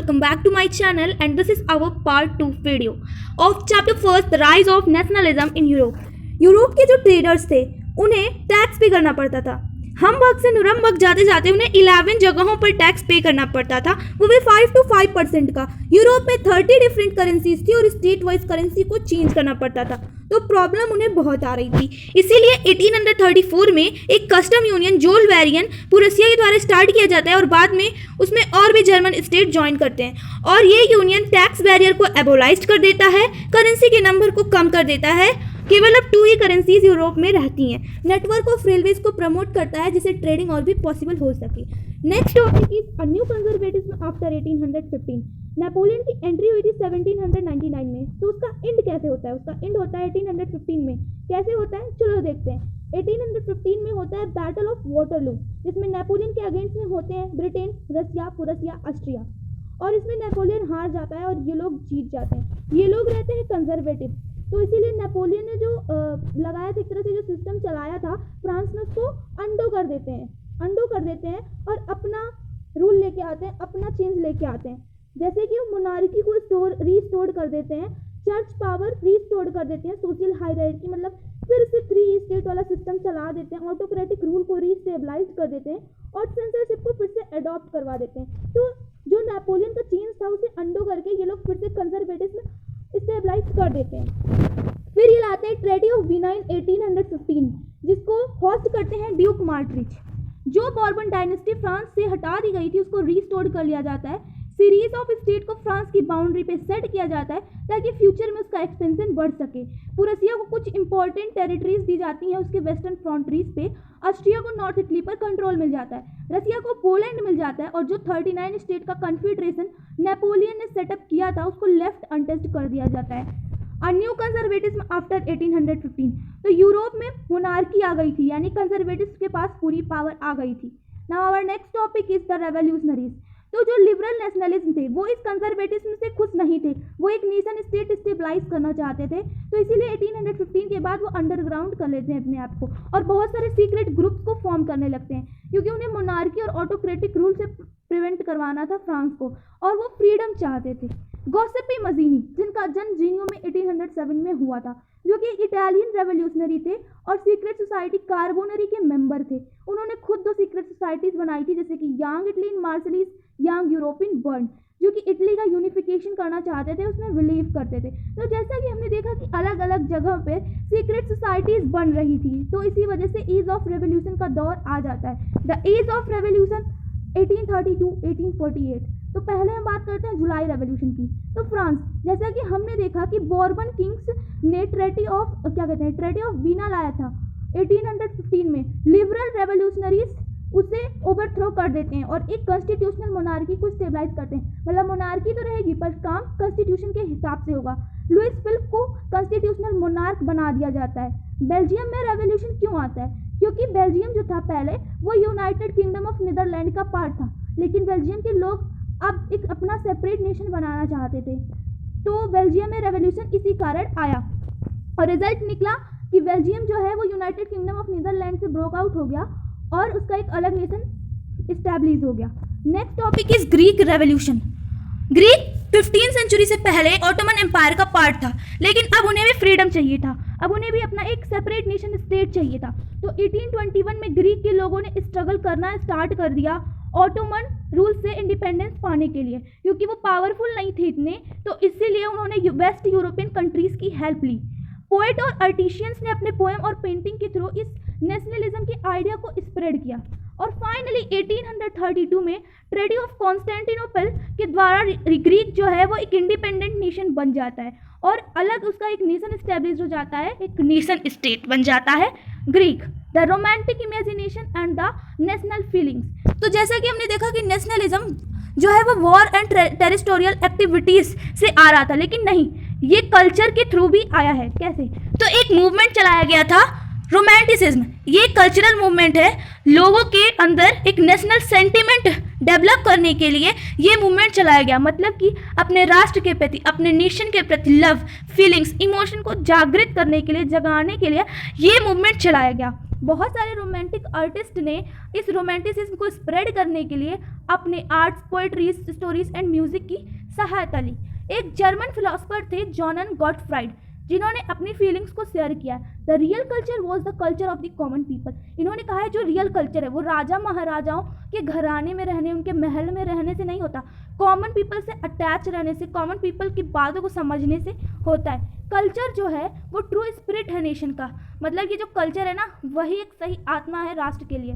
welcome back to my channel, and this is our part 2 video of chapter 1, the rise of nationalism in Europe. Europe के जो traders थे उन्हें tax पे करना पड़ता था। हमबर्ग से नुरम्बर्ग जाते जाते उन्हें 11 जगहों पर टैक्स पे करना पड़ता था, वो भी 5 to 5% का। यूरोप में 30 डिफरेंट करेंसीज थी और स्टेट वाइज करेंसी को चेंज करना पड़ता था, तो प्रॉब्लम उन्हें बहुत आ रही थी। इसीलिए 1834 में एक कस्टम यूनियन जोलवेरियन पुरसिया के द्वारा स्टार्ट किया जाता है और बाद में उसमें और भी जर्मन स्टेट ज्वाइन करते हैं और ये यूनियन टैक्स बैरियर को एबोलाइज कर देता है, करेंसी के नंबर को कम कर देता है। केवल अब 2 ही करेंसीज यूरोप में रहती हैं। नेटवर्क ऑफ रेलवेज को प्रमोट करता है जिससे ट्रेडिंग और भी पॉसिबल हो सके। Next topic is a new conservatism after 1815। Napoleon की एंट्री हुई थी 1799 में, तो उसका एंड कैसे होता है? उसका एंड होता है 1815 में। कैसे होता है चलो देखते हैं। 1815 में होता है बैटल ऑफ वाटरलू, जिसमें नेपोलियन के अगेंस्ट में होते हैं ब्रिटेन, रसिया, पुरसिया, ऑस्ट्रिया, और इसमें नेपोलियन हार जाता है और ये लोग जीत जाते हैं। ये लोग रहते हैं कंजर्वेटिव, तो इसीलिए नेपोलियन ने जो लगाया था, एक तरह से जो सिस्टम चलाया था फ्रांस में, उसको अंडो कर देते हैं और अपना रूल लेके आते हैं, अपना चेंज लेके आते हैं। जैसे कि वो मोनार्की को रीस्टोर कर देते हैं, चर्च पावर रीस्टोर कर देते हैं, सोशल हायरार्की मतलब फिर से 3 स्टेट वाला सिस्टम चला देते हैं, ऑटोक्रेटिक रूल को रीस्टेबलाइज कर देते हैं और सेंसरशिप को फिर से अडॉप्ट करवा देते हैं। तो जो नेपोलियन का चेंज था उसे अंडो करके ये लोग फिर से कंजर्वेटिज्म स्टेबलाइज कर देते हैं। फिर ये लाते हैं ट्रेटी ऑफ वीना इन 1815, जिसको होस्ट करते हैं ड्यूक मार्टरिच। जो बॉर्बन डायनेस्टी फ्रांस से हटा दी गई थी उसको रीस्टोर कर लिया जाता है। सीरीज ऑफ स्टेट को फ्रांस की बाउंड्री पे सेट किया जाता है ताकि फ्यूचर में उसका एक्सपेंशन बढ़ सके। पुरसिया को कुछ इंपॉर्टेंट टेरिटरीज दी जाती हैं उसके वेस्टर्न फ्रंटियर्स पे। ऑस्ट्रिया को नॉर्थ इटली पर कंट्रोल मिल जाता है। रसिया को पोलैंड मिल जाता है और जो 39 स्टेट का कन्फेडरेशन नेपोलियन ने सेटअप किया था उसको लेफ्ट अनटच्ड कर दिया जाता है। A new conservatism after 1815। तो यूरोप में मोनार्की आ गई थी, यानी कंजर्वेटिव्स के पास पूरी पावर आ गई थी। Now our next topic is the revolutionaries. तो जो लिबरल नेशनलिज्म थे वो इस कंजर्वेटिज्म से खुश नहीं थे, वो एक नेशन स्टेट स्टेबलाइज करना चाहते थे, तो इसीलिए 1815 के बाद वो अंडरग्राउंड कर लेते हैं अपने आप को और बहुत सारे सीक्रेट ग्रुप्स को फॉर्म करने लगते हैं, क्योंकि उन्हें मोनार्की और ऑटोक्रेटिक रूल से प्रिवेंट करवाना था फ्रांस को और वो फ्रीडम चाहते थे। गॉसिपी मजीनी, जिनका जन्म जीनियो में 1807 में हुआ था, जो कि इटालियन रेवोल्यूशनरी थे और सीक्रेट सोसाइटी कार्बोनरी के मेंबर थे। उन्होंने खुद 2 सीक्रेट सोसाइटीज बनाई थी, जैसे कि young Italy in Marseilles, young Europe in Bern, जो कि इटली का यूनिफिकेशन करना चाहते थे, उसमें बिलीव करते थे। तो जैसा कि हमने देखा कि अलग अलग जगह पे सीक्रेट सोसाइटीज बन रही थी, तो इसी वजह से एज ऑफ रेवोल्यूशन का दौर आ जाता है। The age of revolution 1832-1848। तो पहले हम बात करते हैं जुलाई रेवोल्यूशन की। तो फ्रांस, जैसा कि हमने देखा कि बॉर्बन किंग्स ने ट्रेटी ऑफ वीना लाया था 1815 में। लिबरल रेवोल्यूशनरीज उसे ओवरथ्रो कर देते हैं और एक कॉन्स्टिट्यूशनल मोनार्की को स्टेबलाइज करते हैं। मतलब मोनार्की तो रहेगी पर काम कॉन्स्टिट्यूशन के हिसाब से होगा। लुइस फिलिप को कॉन्स्टिट्यूशनल मोनार्क बना दिया जाता है। बेल्जियम में रेवोल्यूशन क्यों आता है? क्योंकि बेल्जियम जो था पहले वो यूनाइटेड किंगडम ऑफ नीदरलैंड का पार्ट था, लेकिन बेल्जियम के लोग अब एक अपना सेपरेट नेशन बनाना चाहते थे, तो बेल्जियम में रेवोल्यूशन इसी कारण आया और रिजल्ट निकला कि बेल्जियम जो है वो यूनाइटेड किंगडम ऑफ नीदरलैंड से ब्रोक आउट हो गया और उसका एक अलग नेशन इस्टेब्लिश हो गया। Next topic is Greek revolution. Greek 15th century से पहले ऑटोमन एम्पायर का पार्ट था, लेकिन अब उन्हें भी फ्रीडम चाहिए था, अब उन्हें भी अपना एक सेपरेट नेशन स्टेट चाहिए था। तो 1821 में ग्रीक के लोगों ने स्ट्रगल करना स्टार्ट कर दिया ऑटोमन रूल से इंडिपेंडेंस पाने के लिए, क्योंकि वो पावरफुल नहीं थे इतने, तो इसीलिए उन्होंने वेस्ट यूरोपियन कंट्रीज की हेल्प ली। पोएट और आर्टिशियंस ने अपने पोएम और पेंटिंग के थ्रू इस नेशनलिज्म के आइडिया को स्प्रेड किया और फाइनली 1832 में ट्रेटी ऑफ कॉन्स्टेंटिनोपल के द्वारा ग्रीक जो है वो एक इंडिपेंडेंट नेशन बन जाता है और अलग उसका एक नेशन स्टैब्लिश हो जाता है, एक नेशन स्टेट बन जाता है Greek. The romantic imagination and the national feelings. तो जैसा कि हमने देखा कि नेशनलिज्म जो है वो वॉर एंड टेरिटोरियल एक्टिविटीज से आ रहा था, लेकिन नहीं, ये कल्चर के थ्रू भी आया है। कैसे? तो एक मूवमेंट चलाया गया था रोमांटिसिज्म। ये कल्चरल मूवमेंट है, लोगों के अंदर एक नेशनल सेंटिमेंट डेवलप करने के लिए ये मूवमेंट चलाया गया, मतलब कि अपने राष्ट्र के प्रति, अपने नेशन के प्रति लव, फीलिंग्स, इमोशन को जागृत करने के लिए, जगाने के लिए ये मूवमेंट चलाया गया। बहुत सारे रोमांटिक आर्टिस्ट ने इस रोमांटिसिज्म को स्प्रेड करने के लिए अपने arts, poetry, stories and music की सहायता ली। एक जर्मन फिलोसफर थे जॉनन गॉटफ्राइड, जिन्होंने अपनी फीलिंग्स को शेयर किया। The real culture was the culture of the common people. इन्होंने कहा है जो रियल कल्चर है वो राजा महाराजाओं के घराने में रहने, उनके महल में रहने से नहीं होता, कॉमन पीपल से अटैच रहने से, कॉमन पीपल की बातों को समझने से होता है। कल्चर जो है वो ट्रू स्पिरिट है नेशन का, मतलब कि जो कल्चर है ना वही एक सही आत्मा है राष्ट्र के लिए।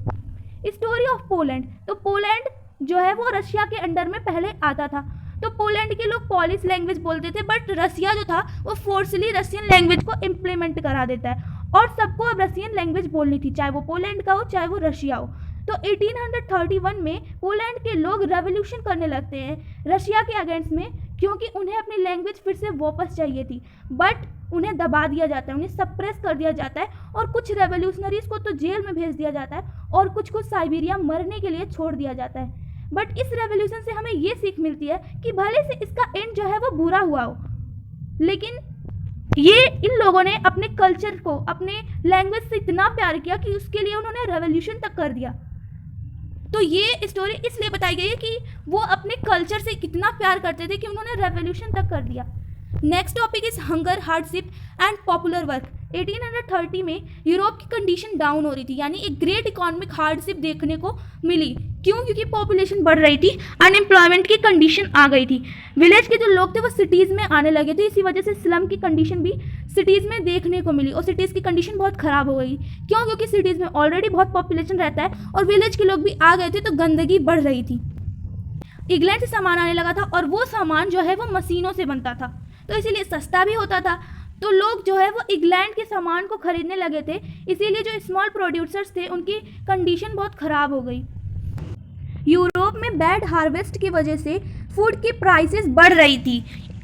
स्टोरी ऑफ पोलैंड, तो पोलैंड जो है वो रशिया के अंडर में पहले आता था। तो पोलैंड के लोग पॉलिश लैंग्वेज बोलते थे, बट रसिया जो था वो फोर्सली रशियन लैंग्वेज को इम्प्लीमेंट करा देता है और सबको अब रशियन लैंग्वेज बोलनी थी, चाहे वो पोलैंड का हो चाहे वो रशिया हो। तो 1831 में पोलैंड के लोग रेवोल्यूशन करने लगते हैं रशिया के अगेंस्ट में, क्योंकि उन्हें अपनी लैंग्वेज फिर से वापस चाहिए थी, बट उन्हें दबा दिया जाता है, उन्हें सप्रेस कर दिया जाता है और कुछ रेवोल्यूशनरीज को तो जेल में भेज दिया जाता है और कुछ को साइबेरिया मरने के लिए छोड़ दिया जाता है। बट इस रेवोल्यूशन से हमें ये सीख मिलती है कि भले से इसका एंड जो है वो बुरा हुआ हो, लेकिन ये इन लोगों ने अपने कल्चर को, अपने लैंग्वेज से इतना प्यार किया कि उसके लिए उन्होंने रेवोल्यूशन तक कर दिया। तो ये स्टोरी इसलिए बताई गई है कि वो अपने कल्चर से कितना प्यार करते थे कि उन्होंने रेवोल्यूशन तक कर दिया। Next topic is hunger, hardship and popular work. 1830 में यूरोप की कंडीशन डाउन हो रही थी, यानी एक ग्रेट इकोनॉमिक हार्डशिप देखने को मिली। क्यों? क्योंकि पॉपुलेशन बढ़ रही थी, अनएम्प्लॉयमेंट की कंडीशन आ गई थी, विलेज के जो लोग थे वो सिटीज़ में आने लगे थे, इसी वजह से स्लम की कंडीशन भी सिटीज़ में देखने को मिली और सिटीज़ की कंडीशन बहुत ख़राब हो गई। क्यों? क्योंकि सिटीज़ में ऑलरेडी बहुत पॉपुलेशन रहता है और विलेज के लोग भी आ गए थे, तो गंदगी बढ़ रही थी। इंग्लैंड से सामान आने लगा था और वो सामान जो है वो मशीनों से बनता था, तो इसीलिए सस्ता भी होता था, तो लोग जो है वो इंग्लैंड के सामान को खरीदने लगे थे। इसीलिए जो स्मॉल प्रोड्यूसर्स थे उनकी कंडीशन बहुत ख़राब हो गई। यूरोप में बैड हार्वेस्ट की वजह से फूड की प्राइसेस बढ़ रही थी,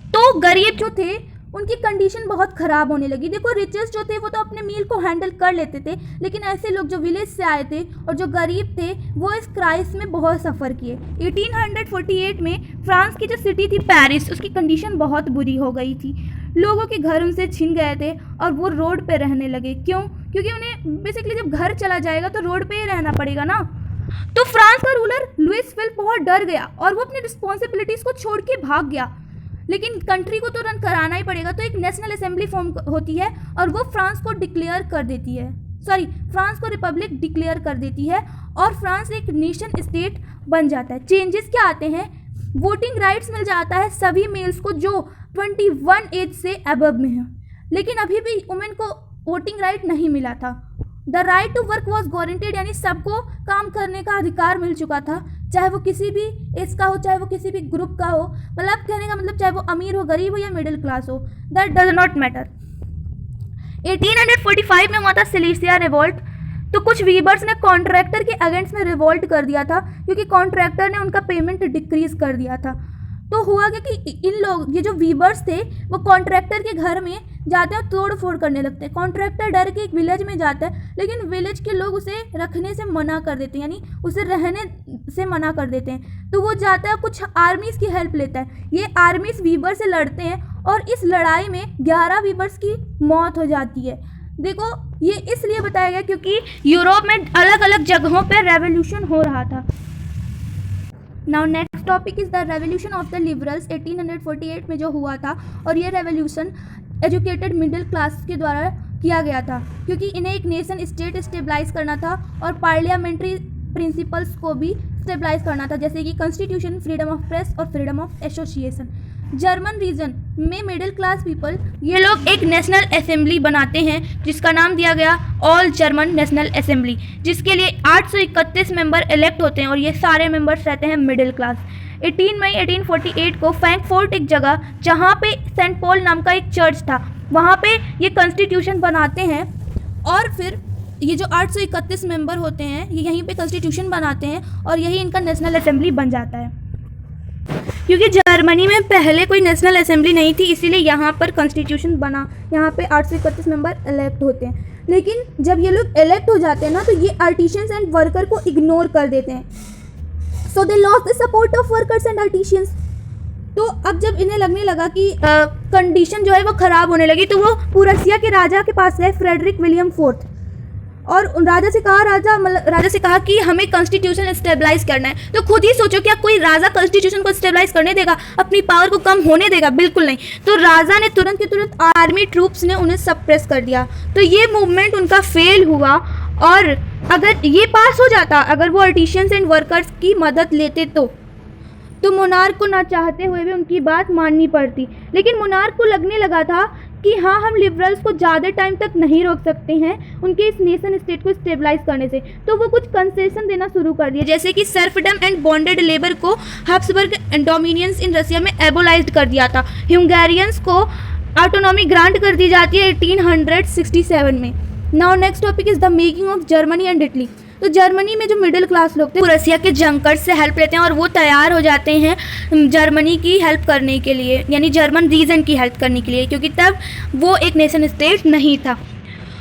तो गरीब जो थे उनकी कंडीशन बहुत ख़राब होने लगी। देखो रिचेस जो थे वो तो अपने मील को हैंडल कर लेते थे, लेकिन ऐसे लोग जो विलेज से आए थे और जो गरीब थे वो इस क्राइसिस में बहुत सफ़र किए। 1848 में फ्रांस की जो सिटी थी पेरिस, उसकी कंडीशन बहुत बुरी हो गई थी। लोगों के घर उनसे छिन गए थे और वो रोड पे रहने लगे। क्यों? क्योंकि उन्हें बेसिकली जब घर चला जाएगा तो रोड पे ही रहना पड़ेगा ना। तो फ्रांस का रूलर लुइस फिलिप बहुत डर गया और वो अपनी रिस्पॉन्सिबिलिटीज़ को छोड़ के भाग गया, लेकिन कंट्री को तो रन कराना ही पड़ेगा। तो एक नेशनल असेंबली फॉर्म होती है और वो फ्रांस को डिक्लेयर कर देती है, फ्रांस को रिपब्लिक डिक्लेयर कर देती है और फ्रांस एक नेशन स्टेट बन जाता है। चेंजेस क्या आते हैं? वोटिंग राइट्स मिल जाता है सभी मेल्स को जो 21 एज से अबव में है, लेकिन अभी भी वुमेन को वोटिंग राइट नहीं मिला था। The right to work was guaranteed, यानी सबको काम करने का अधिकार मिल चुका था, चाहे वो किसी भी एज का हो, चाहे वो किसी भी ग्रुप का हो। मतलब कहने का मतलब चाहे वो अमीर हो, गरीब हो या मिडिल क्लास हो, दैट डज नॉट मैटर। 1845 में हुआ था सिलेसिया रिवॉल्ट। तो कुछ वीवर्स ने कॉन्ट्रैक्टर के अगेंस्ट में रिवॉल्ट कर दिया था, क्योंकि कॉन्ट्रैक्टर ने उनका पेमेंट डिक्रीज कर दिया था। तो हुआ क्या कि इन लोग, ये जो वीवर्स थे, वो कॉन्ट्रैक्टर के घर में जाते हैं, तोड़ फोड़ करने लगते हैं। कॉन्ट्रैक्टर डर के एक विलेज में जाता है, लेकिन विलेज के लोग उसे रखने से मना कर देते हैं, यानी उसे रहने से मना कर देते हैं। तो वो जाता है, कुछ आर्मीज़ की हेल्प लेता है। ये आर्मीज़ वीवर से लड़ते हैं और इस लड़ाई में 11 वीवर्स की मौत हो जाती है। देखो ये इसलिए बताया गया क्योंकि यूरोप में अलग अलग जगहों पर रेवोल्यूशन हो रहा था। Now next topic is the revolution of the liberals. 1848 में जो हुआ था, और ये रेवोल्यूशन एजुकेटेड मिडिल क्लास के द्वारा किया गया था, क्योंकि इन्हें एक नेशन स्टेट स्टेबलाइज करना था और पार्लियामेंट्री प्रिंसिपल्स को भी स्टेबलाइज करना था, जैसे कि कॉन्स्टिट्यूशन, फ्रीडम ऑफ प्रेस और freedom of association. German region में मिडिल क्लास पीपल, ये लोग एक नेशनल असेंबली बनाते हैं जिसका नाम दिया गया ऑल जर्मन नेशनल असेंबली, जिसके लिए 831 मेंबर इलेक्ट होते हैं और ये सारे मेंबर्स रहते हैं मिडिल क्लास। 18 मई 1848 को फ्रैंकफर्ट, एक जगह जहाँ पे सेंट पॉल नाम का एक चर्च था, वहाँ पे ये कॉन्स्टिट्यूशन बनाते हैं और फिर ये जो 831 मेंबर होते हैं ये यहीं पे कॉन्स्टिट्यूशन बनाते हैं और यही इनका नेशनल असेंबली बन जाता है। क्योंकि जर्मनी में पहले कोई नेशनल असेंबली नहीं थी, इसीलिए यहाँ पर कॉन्स्टिट्यूशन बना, यहाँ पे 831 मेंबर इलेक्ट होते हैं। लेकिन जब ये लोग इलेक्ट हो जाते हैं ना, तो ये आर्टिशियंस एंड वर्कर को इग्नोर कर देते हैं। So they lost the support of workers and artisans. तो अब जब इन्हें लगने लगा कि कंडीशन जो है वो ख़राब होने लगी, तो वो प्रूसिया के राजा के पास गए, फ्रेडरिक विलियम फोर्थ। और राजा से कहा कि हमें कॉन्स्टिट्यूशन स्टेबलाइज करना है। तो खुद ही सोचो, क्या कोई राजा कॉन्स्टिट्यूशन को स्टेबलाइज करने देगा, अपनी पावर को कम होने देगा? बिल्कुल नहीं। तो राजा ने तुरंत के तुरंत आर्मी ट्रूप्स ने उन्हें सप्रेस कर दिया। तो ये मूवमेंट उनका फेल हुआ, और अगर ये पास हो जाता, अगर वो आर्टिशियंस एंड वर्कर्स की मदद लेते तो मोनार्क को ना चाहते हुए भी उनकी बात माननी पड़ती। लेकिन मोनार्क को लगने लगा था कि हाँ, हम लिबरल्स को ज़्यादा टाइम तक नहीं रोक सकते हैं उनके इस नेशन स्टेट को स्टेबलाइज करने से। तो वो कुछ कंसेशन देना शुरू कर दिए, जैसे कि सर्फडम एंड बॉन्डेड लेबर को हब्सबर्ग डोमिनियंस इन रसिया में एबोलाइज्ड कर दिया था। हंगेरियंस को ऑटोनॉमी ग्रांट कर दी जाती है 1867 में। Now next topic is the making of Germany and Italy. तो जर्मनी में जो मिडिल क्लास लोग थे वो रसिया के जंकर्स से हेल्प लेते हैं और वो तैयार हो जाते हैं जर्मनी की हेल्प करने के लिए, यानी जर्मन रीजन की हेल्प करने के लिए, क्योंकि तब वो एक नेशन स्टेट नहीं था।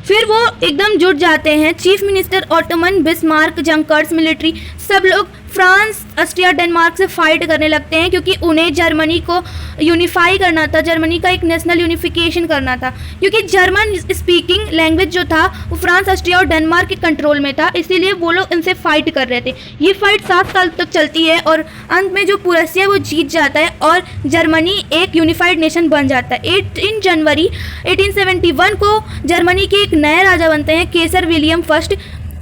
फिर वो एकदम जुट जाते हैं। Chief minister Ottoman, Bismarck, junkers, military, सब लोग फ्रांस, ऑस्ट्रिया, डेनमार्क से फाइट करने लगते हैं, क्योंकि उन्हें जर्मनी को यूनिफाई करना था, जर्मनी का एक नेशनल यूनिफिकेशन करना था। क्योंकि जर्मन स्पीकिंग लैंग्वेज जो था वो फ्रांस, ऑस्ट्रिया और डेनमार्क के कंट्रोल में था, इसीलिए वो लोग इनसे फाइट कर रहे थे। ये फाइट 7 साल तक चलती है और अंत में जो पुरस्या वो जीत जाता है और जर्मनी एक यूनिफाइड नेशन बन जाता है। 18 जनवरी 1871 को जर्मनी के एक नए राजा बनते हैं, केसर विलियम फर्स्ट,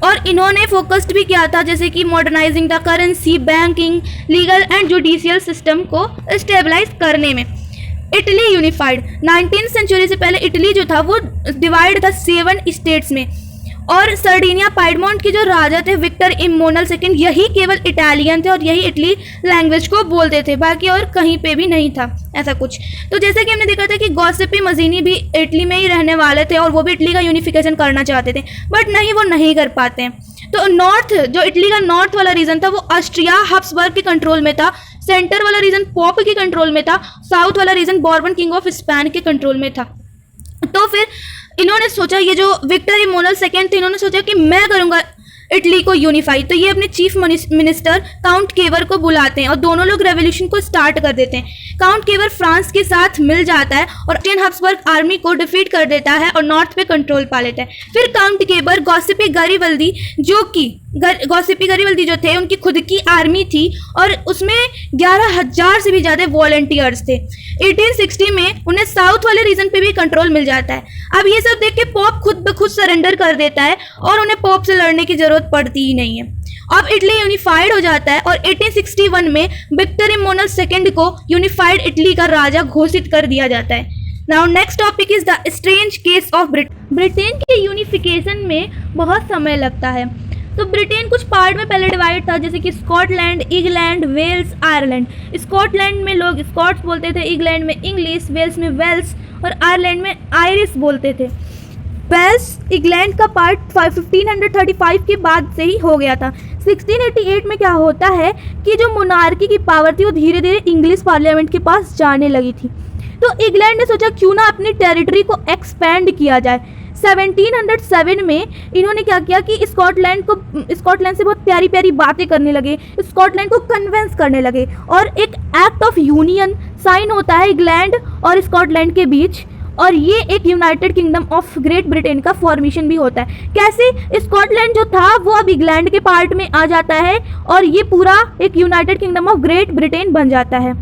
और इन्होंने फोकस्ड भी किया था जैसे कि modernising the currency, banking, legal and judicial system को स्टेबलाइज करने में। Italy unified. 19th सेंचुरी से पहले इटली जो था वो डिवाइड था 7 स्टेट्स में, और सर्डिनिया, पाइडमोंट के जो राजा थे विक्टर इमोनल सेकंड, यही केवल इटालियन थे और यही इटली लैंग्वेज को बोलते थे, बाकी और कहीं पे भी नहीं था ऐसा कुछ। तो जैसे कि हमने देखा था कि गॉसिपी मजीनी भी इटली में ही रहने वाले थे और वो भी इटली का यूनिफिकेशन करना चाहते थे, बट नहीं, वो नहीं कर पाते हैं। तो नॉर्थ, जो इटली का नॉर्थ वाला रीजन था वो ऑस्ट्रिया हब्सबर्ग के कंट्रोल में था, सेंटर वाला रीजन पोप के कंट्रोल में था, साउथ वाला region Bourbon king of Spain के कंट्रोल में था। तो फिर इन्होंने सोचा, ये जो विक्टर इमोनल सेकेंड थे, इन्होंने सोचा कि मैं करूंगा इटली को यूनिफाई। तो ये अपने चीफ मिनिस्टर काउंट केवर को बुलाते हैं और दोनों लोग रेवोल्यूशन को स्टार्ट कर देते हैं। काउंट केवर फ्रांस के साथ मिल जाता है और ऑस्ट्रियन हब्सबर्ग आर्मी को डिफीट कर देता है और नॉर्थ पे कंट्रोल पा लेता है। फिर काउंट केवर गॉसिपी गरीबल्दी, जो कि गॉसिपी गरीबल्दी जो थे उनकी खुद की आर्मी थी और उसमें 11,000 से भी ज़्यादा वॉलंटियर्स थे। 1860 में उन्हें साउथ वाले रीजन पे भी कंट्रोल मिल जाता है। अब ये सब देख के पोप खुद ब खुद सरेंडर कर देता है और उन्हें पोप से लड़ने की जरूरत पड़ती ही नहीं है। अब इटली यूनिफाइड हो जाता है और 1861 में विक्टर इमोनल सेकेंड को यूनिफाइड इटली का राजा घोषित कर दिया जाता है। Now next topic is the strange case of Britain के यूनिफिकेशन में बहुत समय लगता है। तो ब्रिटेन कुछ पार्ट में पहले डिवाइड था, जैसे कि Scotland, England, Wales, Ireland. Scotland में लोग स्कॉट्स बोलते थे, इंग्लैंड में इंग्लिश, वेल्स में वेल्स और आयरलैंड में आयरिश बोलते थे। वेल्स इंग्लैंड का पार्ट 1535 के बाद से ही हो गया था। 1688 में क्या होता है कि जो मोनार्की की पावर थी वो धीरे धीरे इंग्लिश पार्लियामेंट के पास जाने लगी थी। तो इंग्लैंड ने सोचा क्यों ना अपनी टेरिटरी को एक्सपेंड किया जाए। 1707 में इन्होंने क्या किया कि स्कॉटलैंड से बहुत प्यारी प्यारी बातें करने लगे, स्कॉटलैंड को कन्विंस करने लगे और एक एक्ट ऑफ यूनियन साइन होता है इंग्लैंड और स्कॉटलैंड के बीच, और ये एक United kingdom of great Britain का फॉर्मेशन भी होता है। कैसे? स्कॉटलैंड जो था वो अब इंग्लैंड के पार्ट में आ जाता है और ये पूरा एक United kingdom of great Britain बन जाता है।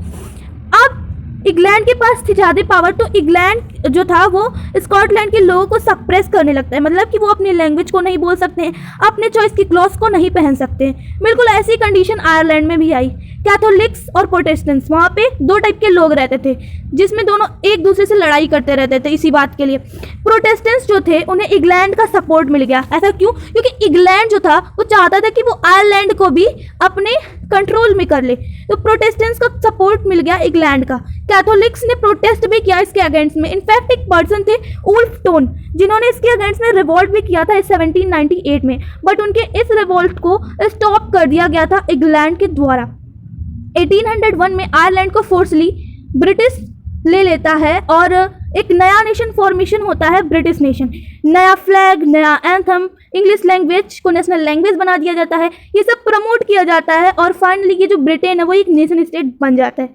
अब इंग्लैंड के पास थी ज़्यादा पावर, तो इंग्लैंड जो था वो स्कॉटलैंड के लोगों को सप्रेस करने लगता है, मतलब कि वो अपनी लैंग्वेज को नहीं बोल सकते हैं, अपने चॉइस की क्लॉथ को नहीं पहन सकते हैं। बिल्कुल ऐसी कंडीशन आयरलैंड में भी आई। कैथोलिक्स और प्रोटेस्टेंट्स, वहाँ पे 2 टाइप के लोग रहते थे जिसमें दोनों एक दूसरे से लड़ाई करते रहते थे इसी बात के लिए। प्रोटेस्टेंट्स जो थे उन्हें इंग्लैंड का सपोर्ट मिल गया। ऐसा क्यों? क्योंकि इंग्लैंड जो था वो चाहता था कि वो आयरलैंड को भी अपने कंट्रोल में कर ले, तो प्रोटेस्टेंट्स का सपोर्ट मिल गया इंग्लैंड का। कैथोलिक्स ने प्रोटेस्ट भी किया इसके अगेंस्ट में। इनफैक्ट एक पर्सन थे उल्फ टोन, जिन्होंने इसके अगेंस्ट में रिवॉल्ट भी किया था 1798 में, बट उनके इस रिवॉल्ट को स्टॉप कर दिया गया था इंग्लैंड के द्वारा। 1801 में आयरलैंड को फोर्सली ब्रिटिश ले लेता है और एक नया नेशन फॉर्मेशन होता है, ब्रिटिश नेशन। नया फ्लैग, नया एंथम, इंग्लिश लैंग्वेज को नेशनल लैंग्वेज बना दिया जाता है, ये सब प्रमोट किया जाता है और फाइनली ये जो ब्रिटेन है वो एक नेशन स्टेट बन जाता है।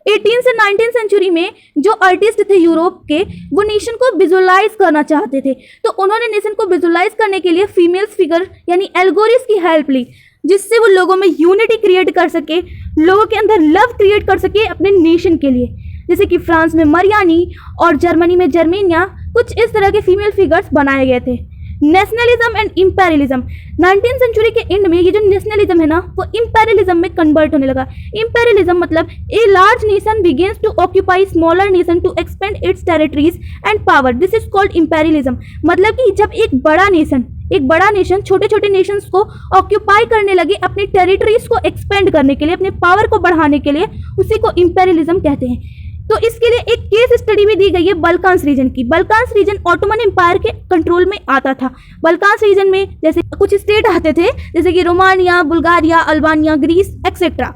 18 से 19 सेंचुरी में जो आर्टिस्ट थे यूरोप के, वो नेशन को विजुअलाइज करना चाहते थे, तो उन्होंने नेशन को विजुअलाइज करने के लिए फीमेल्स फिगर यानी एल्गोरिस की हेल्प ली, जिससे वो लोगों में यूनिटी क्रिएट कर सके, लोगों के अंदर लव क्रिएट कर सके अपने नेशन के लिए। जैसे कि फ्रांस में मरियानी और जर्मनी में जर्मेनिया, कुछ इस तरह के फीमेल फिगर्स बनाए गए थे। Nationalism and imperialism, 19th century के एंड में ये जो नेशनलिज्म है ना, वो इम्पेरियलिज्म में कन्वर्ट होने लगा। इम्पेरियलिज्म मतलब a large nation begins to occupy smaller nation to expand its territories and power, this is called imperialism. मतलब कि जब एक बड़ा नेशन छोटे छोटे नेशंस को ऑक्यूपाई करने लगे, अपनी टेरिटरीज को एक्सपेंड करने के लिए, अपने पावर को बढ़ाने के लिए, उसी को इम्पेरियलिज्म कहते हैं। तो इसके लिए एक केस स्टडी भी दी गई है बल्कान्स रीजन की। बल्कान्स रीजन ऑटोमन एम्पायर के कंट्रोल में आता था। बल्कान्स रीजन में जैसे कुछ स्टेट आते थे, जैसे कि Romania, Bulgaria, Albania, Greece etcetera.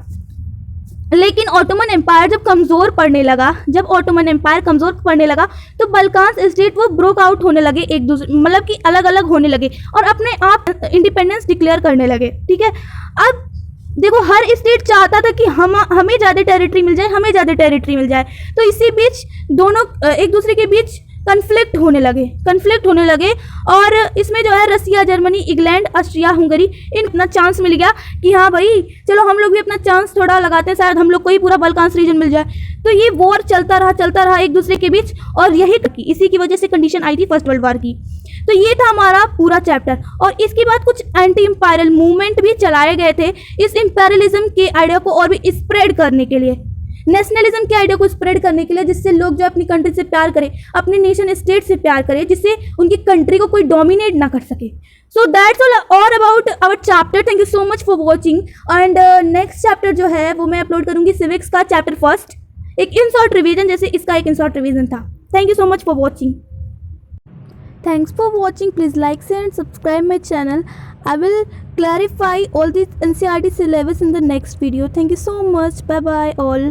लेकिन ऑटोमन एम्पायर जब कमज़ोर पड़ने लगा तो बल्कान्स स्टेट वो ब्रोक आउट होने लगे, एक दूसरे मतलब कि अलग अलग होने लगे और अपने आप इंडिपेंडेंस डिक्लेयर करने लगे। ठीक है, अब देखो हर स्टेट चाहता था कि हमें ज़्यादा टेरिटरी मिल जाए, तो इसी बीच दोनों एक दूसरे के बीच कन्फ्लिक्ट होने लगे और इसमें जो है रसिया, जर्मनी, इंग्लैंड, ऑस्ट्रिया, हंगरी इन अपना चांस मिल गया कि हाँ भाई चलो हम लोग भी अपना चांस थोड़ा लगाते हैं, शायद हम लोग को ही पूरा बल्कान्स रीजन मिल जाए। तो ये वॉर चलता रहा एक दूसरे के बीच और इसी की वजह से कंडीशन आई थी फर्स्ट वर्ल्ड वॉर की। तो ये था हमारा पूरा चैप्टर और इसके बाद कुछ एंटी इम्पायरल मूवमेंट भी चलाए गए थे इस इम्पेरियलिज्म के आइडिया को और भी स्प्रेड करने के लिए, नेशनलिज्म के आइडिया को स्प्रेड करने के लिए, जिससे लोग जो अपनी कंट्री से प्यार करें, अपने नेशन स्टेट से प्यार करें, जिससे उनकी कंट्री को कोई डोमिनेट ना कर सके। So that's all about our chapter. Thank you so much for watching and next chapter जो है वो मैं अपलोड करूँगी सिविक्स का चैप्टर फर्स्ट, एक इन शॉर्ट रिविजन जैसे इसका एक इन शॉर्ट रिविजन था। Thank you so much for watching. Thanks for watching. Please like, share and subscribe my channel. I will clarify all the NCERT syllabus in the next video. Thank you so much. Bye bye all.